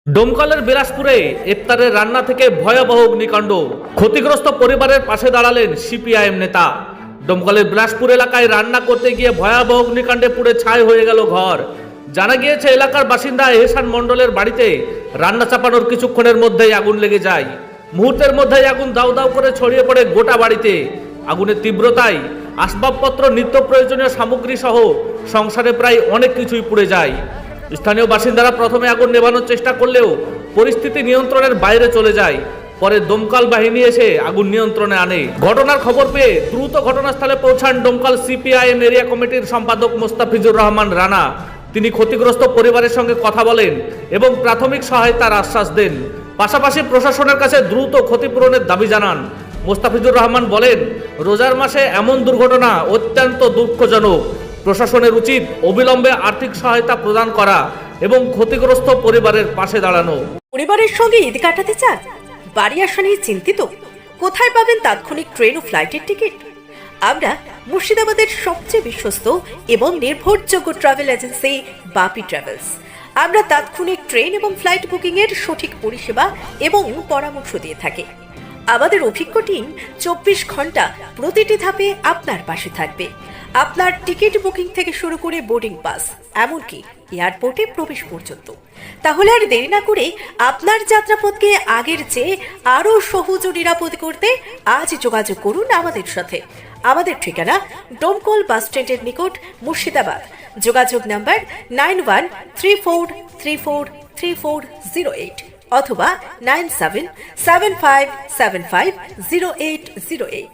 ডোমকলের বিলাসপুরে ইফতারের রান্না থেকে ভয়াবহ অগ্নিকাণ্ড। ক্ষতিগ্রস্ত পরিবারের পাশে দাঁড়ালেন সিপিআইএম নেতা। ডোমকলের বিলাসপুর এলাকায় রান্না করতে গিয়ে ভয়াবহ অগ্নিকাণ্ডে পুড়ে ছাই হয়ে গেল ঘর। জানা গিয়েছে এলাকার বাসিন্দা এহসান মণ্ডলের বাড়িতে রান্না চাপানোর কিছুক্ষণের মধ্যেই আগুন লেগে যায়। মুহূর্তের মধ্যেই আগুন দাউ দাউ করে ছড়িয়ে পড়ে গোটা বাড়িতে। আগুনের তীব্রতায় আসবাবপত্র, নিত্য প্রয়োজনীয় সামগ্রী সহ সংসারে প্রায় অনেক কিছুই পুড়ে যায়। স্থানীয় বাসিন্দারা প্রথমে আগুন নেভানোর চেষ্টা করলেও পরিস্থিতি নিয়ন্ত্রণের বাইরে চলে যায়। পরে দমকল বাহিনী এসে আগুন নিয়ন্ত্রণে আনে। ঘটনার খবর পেয়ে দ্রুত ঘটনাস্থলে পৌঁছান ডোমকল সিপিআইএম এরিয়া কমিটির সম্পাদক মোস্তাফিজুর রহমান রানা। তিনি ক্ষতিগ্রস্ত পরিবারের সঙ্গে কথা বলেন এবং প্রাথমিক সহায়তার আশ্বাস দেন। পাশাপাশি প্রশাসনের কাছে দ্রুত ক্ষতিপূরণের দাবি জানান। মোস্তাফিজুর রহমান বলেন, রোজার মাসে এমন দুর্ঘটনা অত্যন্ত দুঃখজনক। প্রশাসনের উচিত অবিলম্বে আর্থিক সহায়তা প্রদান করা এবং ক্ষতিগ্রস্ত পরিবারের পাশে দাঁড়ানো। পরিবারের সঙ্গে ঈদ কাটাতে চান? বাড়ি আসা নিয়ে চিন্তিত? কোথায় পাবেন তাৎক্ষণিক ট্রেন ও ফ্লাইটের টিকিট? আমরা মুর্শিদাবাদের সবচেয়ে বিশ্বস্ত এবং নির্ভরযোগ্য ট্রাভেল এজেন্সি বাপি ট্রাভেলস। আমরা তাৎক্ষণিক ট্রেন এবং ফ্লাইট বুকিং এর সঠিক পরিষেবা এবং পরামর্শ দিয়ে থাকি। আমাদের অভিজ্ঞ টিম 24 ঘন্টা প্রতিটি ধাপে আপনার পাশে থাকবে। আপনার টিকিট বুকিং থেকে শুরু করে বোর্ডিং পাস, এমনকি এয়ারপোর্টে প্রবেশ পর্যন্ত। তাহলে আর দেরি না করে আপনার যাত্রাপথকে আগের চেয়ে আরও সহজ ও নিরাপদ করতে আজ যোগাযোগ করুন আমাদের সাথে। আমাদের ঠিকানা ডোমকল বাস স্ট্যান্ডের নিকট, মুর্শিদাবাদ। যোগাযোগ নাম্বার 9134343408 অথবা 9775750808।